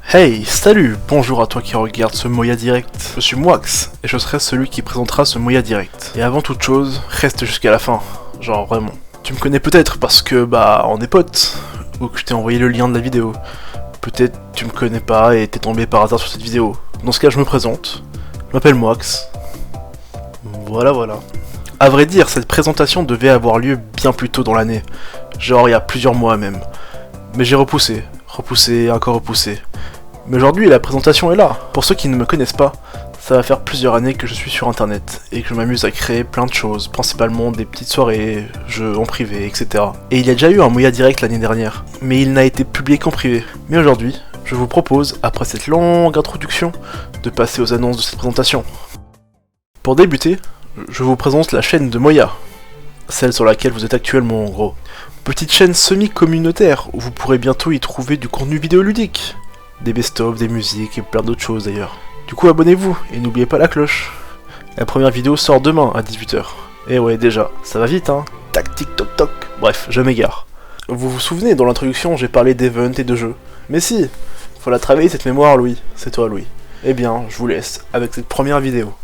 Hey, salut, bonjour à toi qui regarde ce Moya Direct. Je suis Moax, et je serai celui qui présentera ce Moya Direct. Et avant toute chose, reste jusqu'à la fin, genre vraiment. Tu me connais peut-être parce que, on est potes, ou que je t'ai envoyé le lien de la vidéo. Peut-être tu me connais pas et t'es tombé par hasard sur cette vidéo. Dans ce cas, je me présente, je m'appelle Moax. Voilà. À vrai dire, cette présentation devait avoir lieu bien plus tôt dans l'année, genre il y a plusieurs mois même. Mais j'ai repoussé, encore repoussé. Mais aujourd'hui, la présentation est là. Pour ceux qui ne me connaissent pas, ça va faire plusieurs années que je suis sur internet et que je m'amuse à créer plein de choses, principalement des petites soirées, jeux en privé, etc. Et il y a déjà eu un Moya Direct l'année dernière, mais il n'a été publié qu'en privé. Mais aujourd'hui, je vous propose, après cette longue introduction, de passer aux annonces de cette présentation. Pour débuter, je vous présente la chaîne de Moya, celle sur laquelle vous êtes actuellement en gros. Petite chaîne semi-communautaire où vous pourrez bientôt y trouver du contenu vidéoludique. Des best-of, des musiques et plein d'autres choses d'ailleurs. Du coup abonnez-vous et n'oubliez pas la cloche. La première vidéo sort demain à 18 h. Et ouais déjà, ça va vite hein. Tac tic toc toc. Bref, je m'égare. Vous vous souvenez, dans l'introduction j'ai parlé d'event et de jeux. Mais si, faut la travailler cette mémoire Louis. C'est toi Louis. Eh bien, je vous laisse avec cette première vidéo.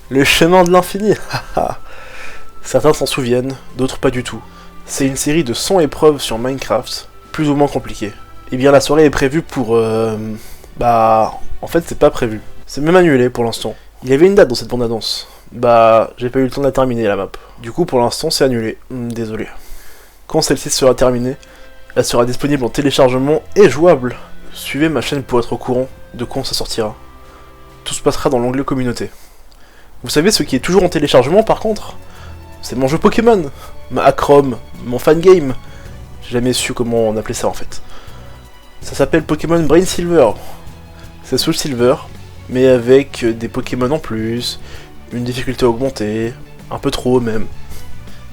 Le chemin de l'infini. Certains s'en souviennent, d'autres pas du tout. C'est une série de 100 épreuves sur Minecraft, plus ou moins compliquées. Et bien la soirée est prévue pour... En fait c'est pas prévu. C'est même annulé pour l'instant. Il y avait une date dans cette bande-annonce. J'ai pas eu le temps de la terminer la map. Du coup pour l'instant c'est annulé. Désolé. Quand celle-ci sera terminée, elle sera disponible en téléchargement et jouable. Suivez ma chaîne pour être au courant de quand ça sortira. Tout se passera dans l'onglet communauté. Vous savez ce qui est toujours en téléchargement par contre? C'est mon jeu Pokémon, ma Acrom, mon fangame. J'ai jamais su comment on appelait ça en fait. Ça s'appelle Pokémon Brain Silver. C'est Soul Silver, mais avec des Pokémon en plus, une difficulté augmentée, un peu trop même.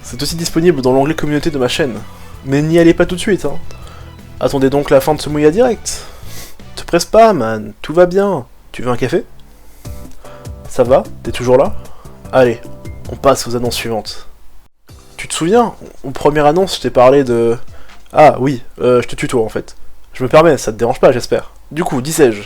C'est aussi disponible dans l'onglet communauté de ma chaîne. Mais n'y allez pas tout de suite hein. Attendez donc la fin de ce Moya Direct. Te presse pas man, tout va bien. Tu veux un café? Ça va? T'es toujours là? Allez, on passe aux annonces suivantes. Tu te souviens? En première annonce, je t'ai parlé de... Ah oui, je te tutoie en fait. Je me permets, ça te dérange pas j'espère. Du coup, disais-je,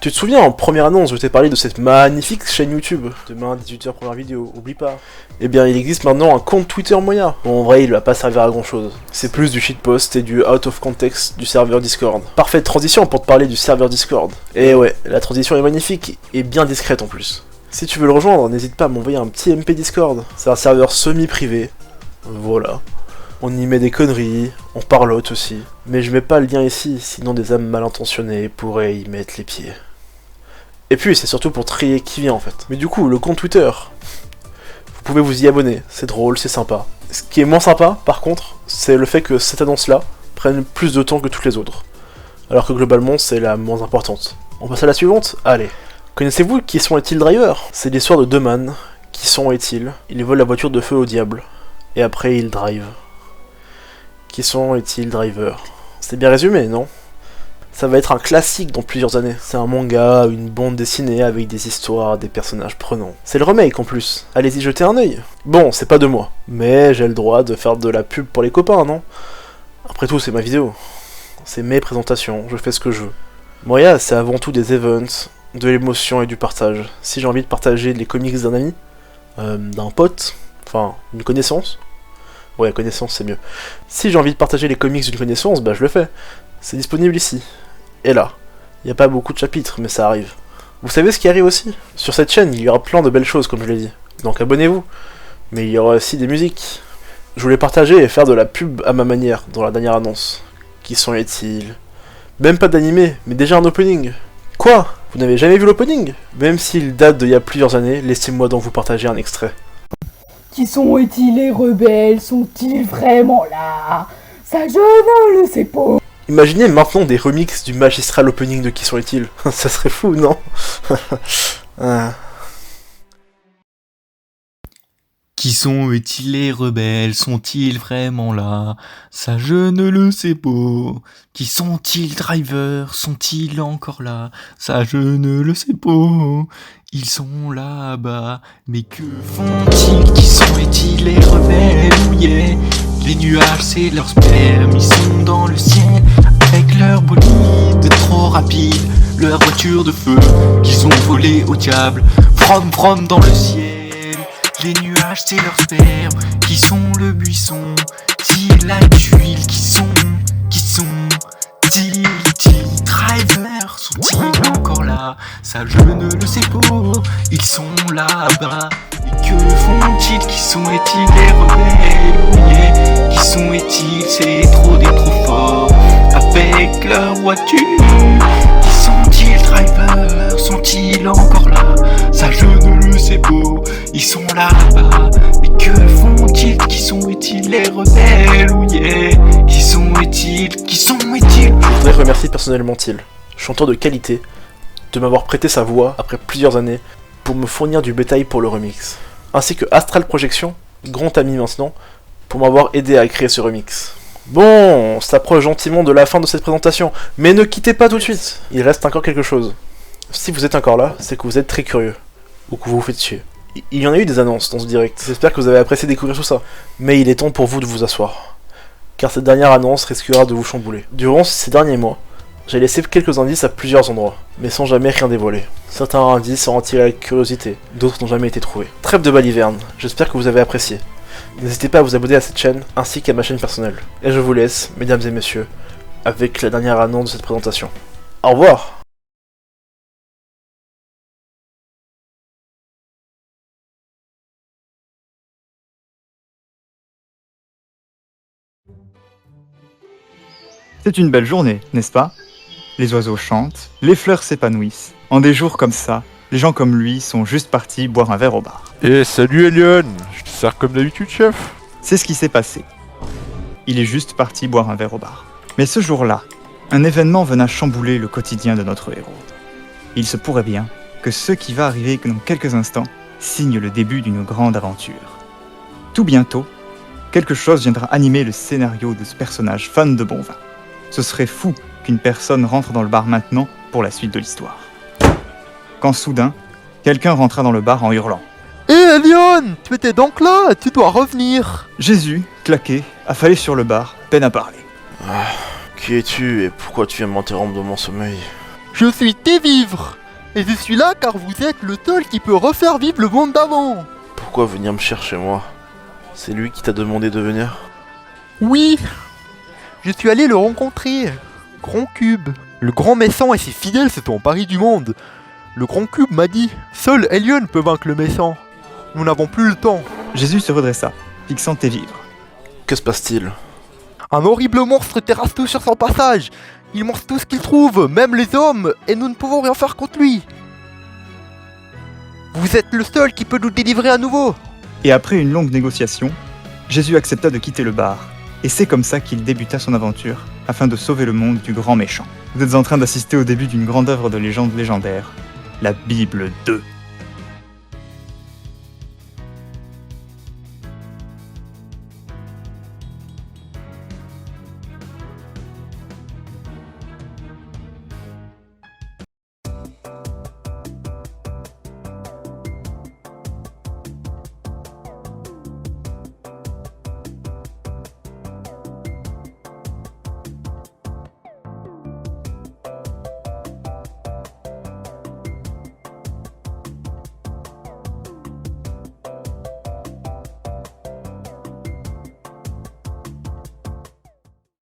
tu te souviens en première annonce, je t'ai parlé de cette magnifique chaîne YouTube. Demain, 18 h première vidéo, oublie pas. Eh bien, il existe maintenant un compte Twitter Moya. Bon, en vrai, il va pas servir à grand chose. C'est plus du shitpost et du out of context du serveur Discord. Parfaite transition pour te parler du serveur Discord. Et ouais, la transition est magnifique et bien discrète en plus. Si tu veux le rejoindre, n'hésite pas à m'envoyer un petit MP Discord. C'est un serveur semi-privé. Voilà. On y met des conneries, on parlote aussi. Mais je mets pas le lien ici, sinon des âmes mal intentionnées pourraient y mettre les pieds. Et puis c'est surtout pour trier qui vient en fait. Mais du coup, le compte Twitter, vous pouvez vous y abonner, c'est drôle, c'est sympa. Ce qui est moins sympa, par contre, c'est le fait que cette annonce-là prenne plus de temps que toutes les autres. Alors que globalement, c'est la moins importante. On passe à la suivante? Allez. Connaissez-vous qui sont les Teal Drivers? C'est l'histoire de deux man. Qui sont est-ils? Ils volent la voiture de feu au diable. Et après ils drive. Qui sont les Teal Drivers? C'est bien résumé, non? Ça va être un classique dans plusieurs années. C'est un manga, une bande dessinée avec des histoires, des personnages prenants. C'est le remake en plus. Allez-y jeter un œil. Bon, c'est pas de moi, mais j'ai le droit de faire de la pub pour les copains, non? Après tout, c'est ma vidéo. C'est mes présentations, je fais ce que je veux. Moria, c'est avant tout des events, de l'émotion et du partage. Si j'ai envie de partager les comics d'un ami, d'un pote, enfin, une connaissance. Ouais, connaissance, c'est mieux. Si j'ai envie de partager les comics d'une connaissance, bah je le fais. C'est disponible ici. Et là. Il n'y a pas beaucoup de chapitres, mais ça arrive. Vous savez ce qui arrive aussi? Sur cette chaîne, il y aura plein de belles choses, comme je l'ai dit. Donc abonnez-vous. Mais il y aura aussi des musiques. Je voulais partager et faire de la pub à ma manière, dans la dernière annonce. Qui sont est-ils? Même pas d'animé, mais déjà un opening. Quoi? Vous n'avez jamais vu l'opening? Même s'il date d'il y a plusieurs années, laissez-moi donc vous partager un extrait. Qui sont-ils les rebelles? Sont-ils vraiment là? Ça je ne le sais pas. Imaginez maintenant des remixes du magistral opening de Qui sont-ils? Ça serait fou, non? Qui sont-ils les rebelles? Sont-ils vraiment là? Ça je ne le sais pas. Qui sont-ils drivers? Sont-ils encore là? Ça je ne le sais pas. Ils sont là-bas, mais que font-ils? Qui sont-ils les rebelles? Oh yeah. Les nuages c'est leur sperme, ils sont dans le ciel avec leur bolide trop rapide, leur voiture de feu qu'ils ont volé au diable, from dans le ciel. Les nuages c'est leur sperme, qui sont le buisson, ils la tuile, qui sont drivers, sont-ils encore là? Ça je ne le sais pas, ils sont là-bas. Et que font-ils? Qui sont-ils les rebelles? Oh yeah. Qui sont-ils? C'est des trop forts avec leur voiture. Qui sont-ils drivers? Sont-ils encore là? Ça je ne le sais pas, ils sont là-bas. Mais que font-ils? Qui sont-ils les rebelles? Oh yeah. Qui sont-ils? Je voudrais remercier personnellement Till, chanteur de qualité, de m'avoir prêté sa voix après plusieurs années pour me fournir du bétail pour le remix. Ainsi que Astral Projection, grand ami maintenant, pour m'avoir aidé à créer ce remix. Bon, on s'approche gentiment de la fin de cette présentation, mais ne quittez pas tout de suite, il reste encore quelque chose. Si vous êtes encore là, c'est que vous êtes très curieux, ou que vous vous faites chier. Il y en a eu des annonces dans ce direct, j'espère que vous avez apprécié découvrir tout ça, mais il est temps pour vous de vous asseoir. Car cette dernière annonce risquera de vous chambouler. Durant ces derniers mois, j'ai laissé quelques indices à plusieurs endroits, mais sans jamais rien dévoiler. Certains indices ont attiré la curiosité, d'autres n'ont jamais été trouvés. Trêve de baliverne, j'espère que vous avez apprécié. N'hésitez pas à vous abonner à cette chaîne, ainsi qu'à ma chaîne personnelle. Et je vous laisse, mesdames et messieurs, avec la dernière annonce de cette présentation. Au revoir! C'est une belle journée, n'est-ce pas? Les oiseaux chantent, les fleurs s'épanouissent. En des jours comme ça, les gens comme lui sont juste partis boire un verre au bar. Salut Elion, je te sers comme d'habitude, chef. C'est ce qui s'est passé. Il est juste parti boire un verre au bar. Mais ce jour-là, un événement venait chambouler le quotidien de notre héros. Il se pourrait bien que ce qui va arriver dans quelques instants signe le début d'une grande aventure. Tout bientôt, quelque chose viendra animer le scénario de ce personnage fan de bon vin. Ce serait fou qu'une personne rentre dans le bar maintenant pour la suite de l'histoire. Quand soudain, quelqu'un rentra dans le bar en hurlant. Hé Elion, tu étais donc là, tu dois revenir. Jésus, claqué, affalé sur le bar, peine à parler. Qui es-tu et pourquoi tu viens m'interrompre de mon sommeil? Je suis Tévivre, et je suis là car vous êtes le seul qui peut refaire vivre le monde d'avant. Pourquoi venir me chercher moi? C'est lui qui t'a demandé de venir? Oui, je suis allé le rencontrer. Grand Cube. Le grand méchant et ses fidèles se sont paris du monde. Le grand Cube m'a dit, seul Elion peut vaincre le méchant. Nous n'avons plus le temps. Jésus se redressa, fixant Tévivre. Que se passe-t-il? Un horrible monstre terrasse tout sur son passage. Il mange tout ce qu'il trouve, même les hommes, et nous ne pouvons rien faire contre lui. Vous êtes le seul qui peut nous délivrer à nouveau. Et après une longue négociation, Jésus accepta de quitter le bar. Et c'est comme ça qu'il débuta son aventure, afin de sauver le monde du grand méchant. Vous êtes en train d'assister au début d'une grande œuvre de légende légendaire, la Bible 2.